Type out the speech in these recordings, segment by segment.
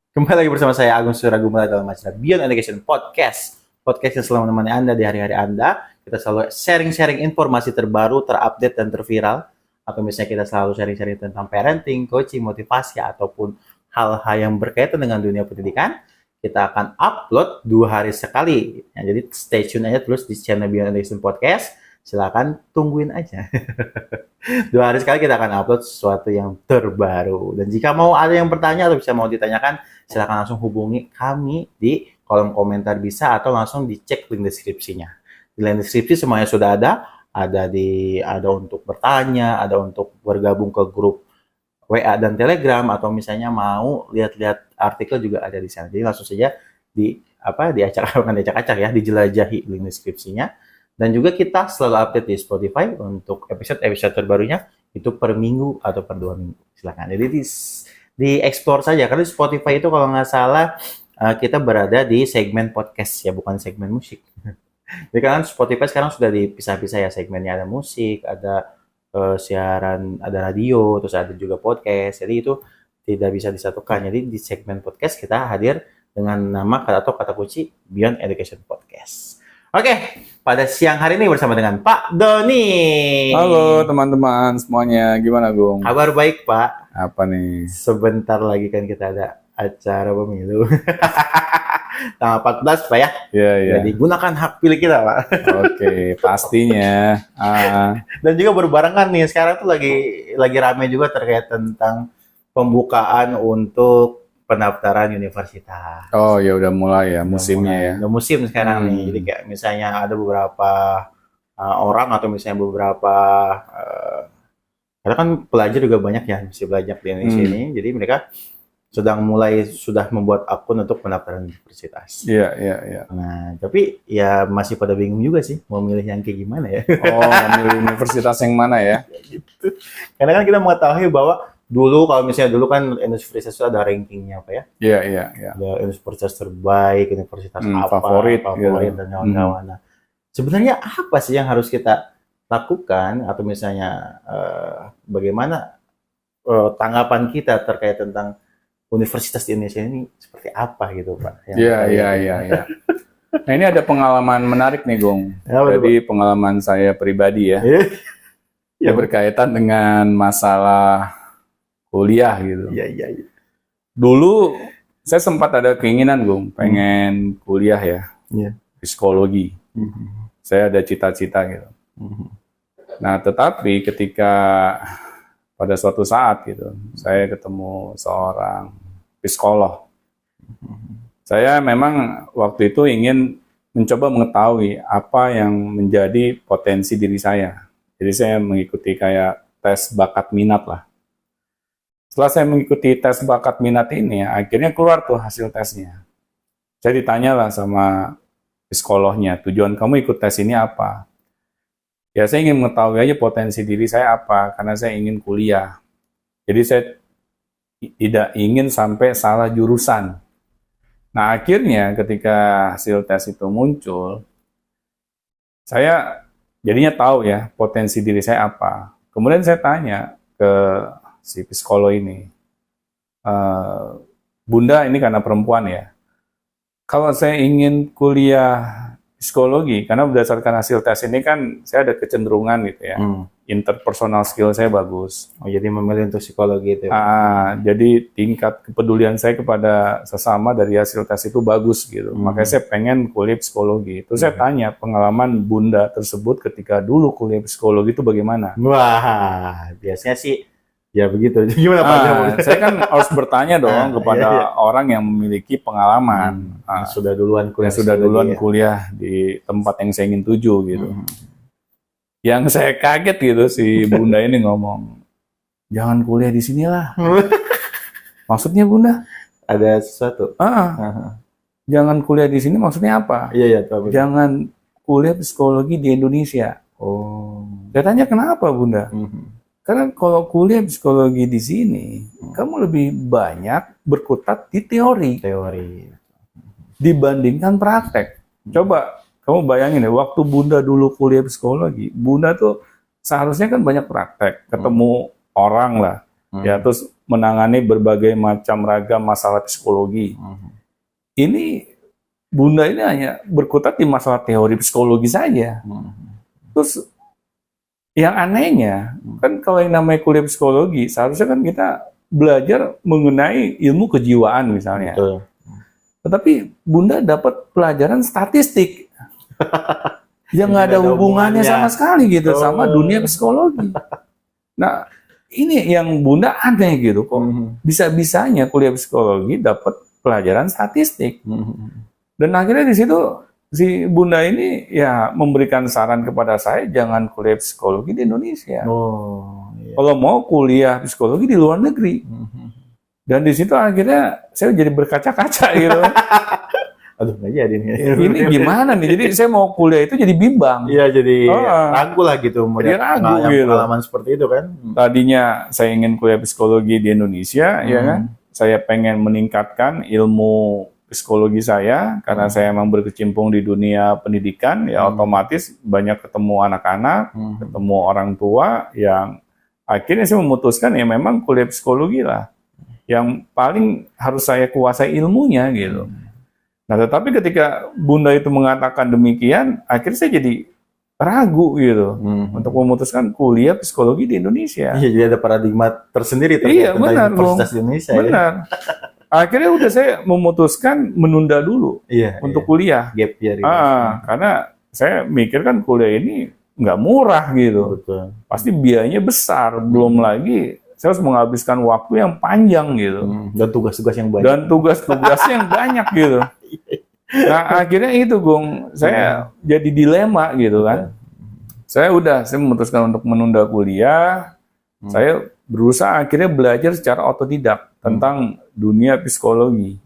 Kembali lagi bersama saya Agung Suragumala dalam acara Beyond Education Podcast. Podcast yang selalu menemani Anda di hari-hari Anda. Kita selalu sharing-sharing informasi terbaru, terupdate, dan terviral. Atau misalnya kita selalu sharing-sharing tentang parenting, coaching, motivasi, ataupun hal-hal yang berkaitan dengan dunia pendidikan. Kita akan upload 2 hari sekali. Ya, jadi stay tune aja terus di channel Beyond Education Podcast. Silakan tungguin aja. 2 hari sekali kita akan upload sesuatu yang terbaru. Dan jika mau ada yang bertanya atau bisa mau ditanyakan, silakan langsung hubungi kami di kolom komentar bisa atau langsung dicek link deskripsinya. Di link deskripsi semuanya sudah ada untuk bertanya, ada untuk bergabung ke grup WA dan Telegram, atau misalnya mau lihat-lihat artikel juga ada di sana. Jadi langsung saja diacak-acak ya, dijelajahi link deskripsinya. Dan juga kita selalu update di Spotify untuk episode-episode terbarunya itu per minggu atau per 2 minggu. Silakan. Jadi di explore saja, karena di Spotify itu kalau nggak salah kita berada di segmen podcast ya, bukan segmen musik. Jadi kan Spotify sekarang sudah dipisah-pisah ya, segmennya ada musik, ada siaran, ada radio, terus ada juga podcast. Jadi itu tidak bisa disatukan. Jadi di segmen podcast kita hadir dengan nama atau kata kunci Beyond Education Podcast. Oke, pada siang hari ini bersama dengan Pak Doni. Halo teman-teman semuanya, gimana Gung? Kabar baik Pak. Apa nih? Sebentar lagi kan kita ada acara pemilu. Tanggal 14 Pak ya. Iya. Jadi gunakan hak pilih kita Pak. Oke, pastinya. Dan juga berbarengan nih, sekarang tuh lagi rame juga terkait tentang pembukaan untuk pendaftaran universitas. Oh ya udah mulai ya musimnya ya. Udah musim sekarang nih. Jadi kayak misalnya ada beberapa orang atau misalnya beberapa karena kan pelajar juga banyak ya masih belajar di Indonesia ini. Jadi mereka sudah membuat akun untuk pendaftaran universitas. Iya. Nah, tapi ya masih pada bingung juga sih mau milih yang kayak gimana ya. Oh, milih universitas yang mana ya? Gitu. Karena kan kita mengetahui bahwa kalau misalnya dulu kan universitas itu ada rankingnya Pak ya. Iya. Ada universitas terbaik, universitas favorit dan kawan-kawan. Nah, sebenarnya apa sih yang harus kita lakukan atau misalnya bagaimana tanggapan kita terkait tentang universitas di Indonesia ini seperti apa gitu Pak? Iya. Nah ini ada pengalaman menarik nih Gung. Jadi pengalaman saya pribadi ya. Ya berkaitan dengan masalah kuliah gitu. Iya. Dulu saya sempat ada keinginan Gung, pengen kuliah ya. Iya. Psikologi. Saya ada cita-cita gitu. Nah, tetapi ketika pada suatu saat gitu, saya ketemu seorang psikolog. Saya memang waktu itu ingin mencoba mengetahui apa yang menjadi potensi diri saya. Jadi saya mengikuti kayak tes bakat minat lah. Setelah saya mengikuti tes bakat minat ini, akhirnya keluar tuh hasil tesnya. Saya ditanya lah sama psikolognya, tujuan kamu ikut tes ini apa? Ya saya ingin mengetahui aja potensi diri saya apa, karena saya ingin kuliah. Jadi saya tidak ingin sampai salah jurusan. Nah akhirnya ketika hasil tes itu muncul, saya jadinya tahu ya potensi diri saya apa. Kemudian saya tanya ke si psikolog ini, Bunda ini karena perempuan ya, kalau saya ingin kuliah psikologi, karena berdasarkan hasil tes ini kan saya ada kecenderungan gitu ya, interpersonal skill saya bagus. Oh jadi memilih untuk psikologi itu. Jadi tingkat kepedulian saya kepada sesama dari hasil tes itu bagus gitu. Makanya saya pengen kuliah psikologi. Terus saya tanya pengalaman Bunda tersebut ketika dulu kuliah psikologi itu bagaimana? Wah, biasanya sih ya begitu. Gimana Pak? Saya kan harus bertanya dong kepada orang yang memiliki pengalaman. Sudah duluan kuliah di tempat yang saya ingin tuju gitu. Yang saya kaget gitu si Bunda ini ngomong, jangan kuliah di sinilah. Maksudnya Bunda? Ada sesuatu. Jangan kuliah di sini maksudnya apa? Iya. Jangan kuliah psikologi di Indonesia. Oh. Saya tanya kenapa Bunda? Karena kalau kuliah psikologi di sini, kamu lebih banyak berkutat di teori dibandingkan praktek. Coba kamu bayangin ya, waktu Bunda dulu kuliah psikologi, Bunda tuh seharusnya kan banyak praktek, ketemu orang lah, ya terus menangani berbagai macam ragam masalah psikologi. Ini Bunda ini hanya berkutat di masalah teori psikologi saja. Terus yang anehnya kan kalau yang namanya kuliah psikologi seharusnya kan kita belajar mengenai ilmu kejiwaan misalnya. Betul. Tetapi Bunda dapat pelajaran statistik yang nggak ada hubungannya sama sekali gitu sama dunia psikologi. Nah, ini yang Bunda aneh gitu kok. Bisa-bisanya kuliah psikologi dapat pelajaran statistik. Dan akhirnya di situ si Bunda ini ya memberikan saran kepada saya jangan kuliah psikologi di Indonesia. Kalau mau kuliah psikologi di luar negeri. Dan di situ akhirnya saya jadi berkaca-kaca gitu. Aduh, nggak jadi nih. Ini gimana nih? Jadi saya mau kuliah itu jadi bimbang. Iya, jadi ragu lah gitu. Jadi ragu gitu. Pengalaman seperti itu kan. Tadinya saya ingin kuliah psikologi di Indonesia, ya kan? Saya pengen meningkatkan ilmu psikologi saya karena saya memang berkecimpung di dunia pendidikan, ya otomatis banyak ketemu anak-anak, ketemu orang tua yang akhirnya saya memutuskan ya memang kuliah psikologi lah yang paling harus saya kuasai ilmunya gitu. Nah, tetapi ketika Bunda itu mengatakan demikian, akhirnya saya jadi ragu gitu untuk memutuskan kuliah psikologi di Indonesia. Iya, jadi ada paradigma tersendiri tentang Universitas Indonesia. Benar. Akhirnya udah saya memutuskan menunda dulu untuk kuliah. Gap year. Karena saya mikir kan kuliah ini nggak murah gitu. Betul. Pasti biayanya besar. Belum lagi saya harus menghabiskan waktu yang panjang gitu. Dan tugas-tugas yang banyak. Dan tugas-tugasnya yang banyak gitu. Nah akhirnya itu Gung, saya jadi dilema gitu kan. Saya memutuskan untuk menunda kuliah. Saya berusaha akhirnya belajar secara otodidak tentang dunia psikologi.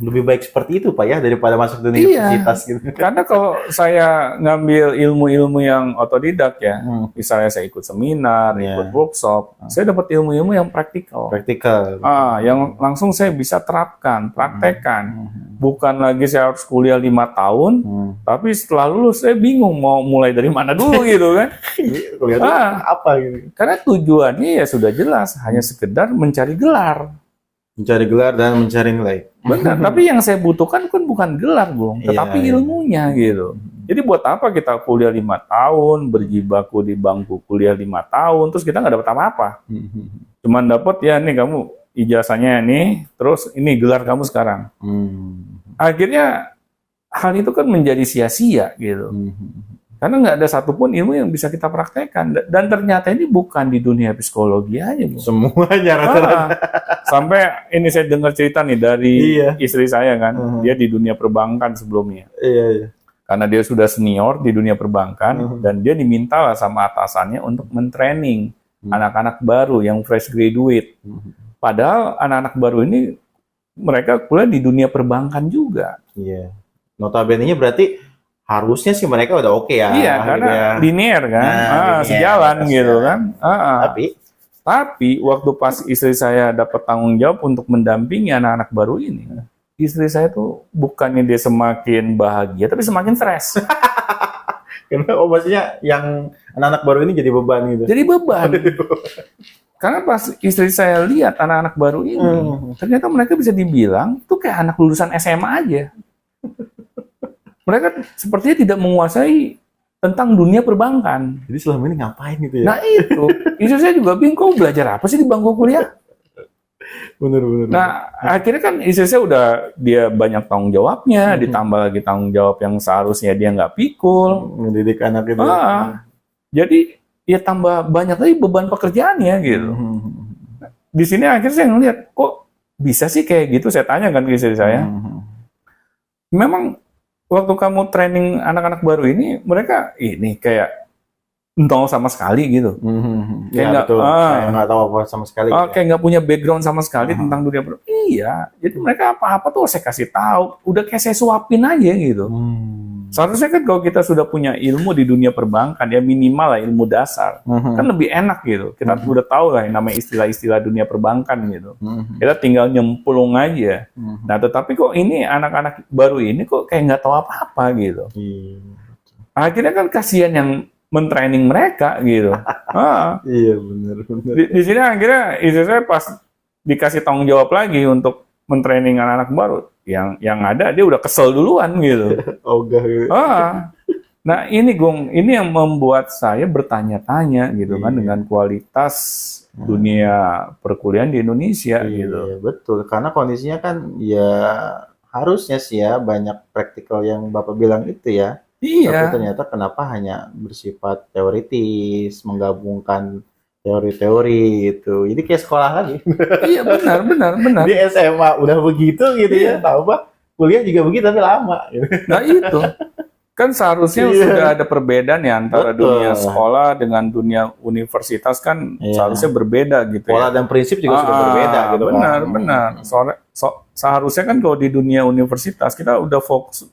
Lebih baik seperti itu Pak ya daripada masuk dunia universitas gitu. Karena kalau saya ngambil ilmu-ilmu yang otodidak ya, misalnya saya ikut seminar, ikut workshop, saya dapat ilmu-ilmu yang praktikal. Yang langsung saya bisa terapkan, praktekkan. Bukan lagi saya harus kuliah 5 tahun, tapi setelah lulus saya bingung mau mulai dari mana dulu gitu kan. Kuliah apa gitu. Karena tujuannya ya sudah jelas, hanya sekedar mencari gelar. Mencari gelar dan mencari nilai. Benar, tapi yang saya butuhkan kan bukan gelar, Bung, tetapi ilmunya gitu. Jadi buat apa kita kuliah 5 tahun, berjibaku di bangku kuliah 5 tahun, terus kita nggak dapat apa-apa. Cuman dapat ya nih kamu ijazahnya nih, terus ini gelar kamu sekarang. Akhirnya hal itu kan menjadi sia-sia gitu. Karena nggak ada satupun ilmu yang bisa kita praktekkan. Dan ternyata ini bukan di dunia psikologi aja, Bu. Semuanya rata-rata. Sampai ini saya dengar cerita nih dari istri saya kan. Dia di dunia perbankan sebelumnya. Karena dia sudah senior di dunia perbankan. Dan dia diminta lah sama atasannya untuk mentraining anak-anak baru yang fresh graduate. Padahal anak-anak baru ini mereka kuliah di dunia perbankan juga. Notabene-nya berarti harusnya sih mereka udah oke ya. Iya, karena linear kan, sejalan gitu kan. Tapi waktu pas istri saya dapat tanggung jawab untuk mendampingi anak-anak baru ini, istri saya tuh bukannya dia semakin bahagia, tapi semakin stres. Karena maksudnya yang anak-anak baru ini jadi beban gitu. Jadi beban. Karena pas istri saya lihat anak-anak baru ini, ternyata mereka bisa dibilang itu kayak anak lulusan SMA aja. Mereka sepertinya tidak menguasai tentang dunia perbankan. Jadi selama ini ngapain gitu ya? Nah itu, istri saya juga bingung, belajar apa sih di bangku kuliah? Bener. Nah akhirnya kan istri saya udah dia banyak tanggung jawabnya, ditambah lagi tanggung jawab yang seharusnya dia nggak pikul. Mendidik anak itu. Jadi ya tambah banyak lagi beban pekerjaannya gitu. Di sini akhirnya saya ngeliat, kok bisa sih kayak gitu? Saya tanya kan ke istri saya. Memang waktu kamu training anak-anak baru ini, mereka ini kayak nol sama sekali gitu. Kayak nggak tahu apa sama sekali. Kayak nggak punya background sama sekali tentang dunia perbankan. Iya, jadi mereka apa-apa tuh saya kasih tahu. Udah kayak saya suapin aja gitu. Seharusnya kan kalau kita sudah punya ilmu di dunia perbankan, ya minimal lah ilmu dasar, kan lebih enak gitu. Kita udah tahu lah yang namanya istilah-istilah dunia perbankan gitu. Kita tinggal nyemplung aja. Nah, tetapi kok ini anak-anak baru ini kok kayak nggak tahu apa-apa gitu. Akhirnya kan kasihan yang mentraining mereka gitu. Iya benar. Di sini akhirnya istri saya pas dikasih tanggung jawab lagi untuk mentraining anak-anak baru, yang ada dia udah kesel duluan gitu. Ogah gitu. Nah ini Gung, ini yang membuat saya bertanya-tanya gitu kan dengan kualitas dunia perkuliahan di Indonesia gitu. Iya, betul. Karena kondisinya kan ya harusnya sih ya banyak praktikal yang Bapak bilang itu ya. Tapi Iya, ternyata kenapa hanya bersifat teoritis, menggabungkan teori-teori itu. Jadi kayak sekolah lagi. iya benar. Di SMA udah begitu gitu ya. Tahu Pak, kuliah juga begitu tapi lama gitu. Nah itu. Kan seharusnya Iya. sudah ada perbedaan ya antara Betul. dunia sekolah dengan dunia universitas kan Iya. seharusnya berbeda gitu Pola ya. dan prinsip juga sudah berbeda gitu benar, kan. benar. Seharusnya kan kalau di dunia universitas kita udah fokus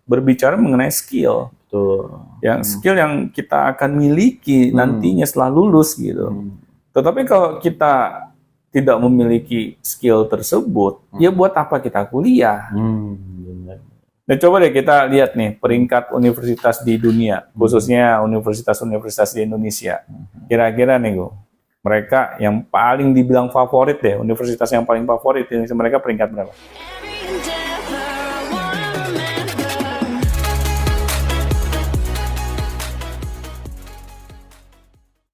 berbicara mengenai skill. Betul. Yang skill yang kita akan miliki nantinya setelah lulus gitu. Tetapi kalau kita tidak memiliki skill tersebut, ya buat apa kita kuliah? Benar. Nah, coba deh kita lihat nih peringkat universitas di dunia, khususnya universitas-universitas di Indonesia. Kira-kira nih, Go, mereka yang paling dibilang favorit deh, universitas yang paling favorit di Indonesia, mereka peringkat berapa? Every day.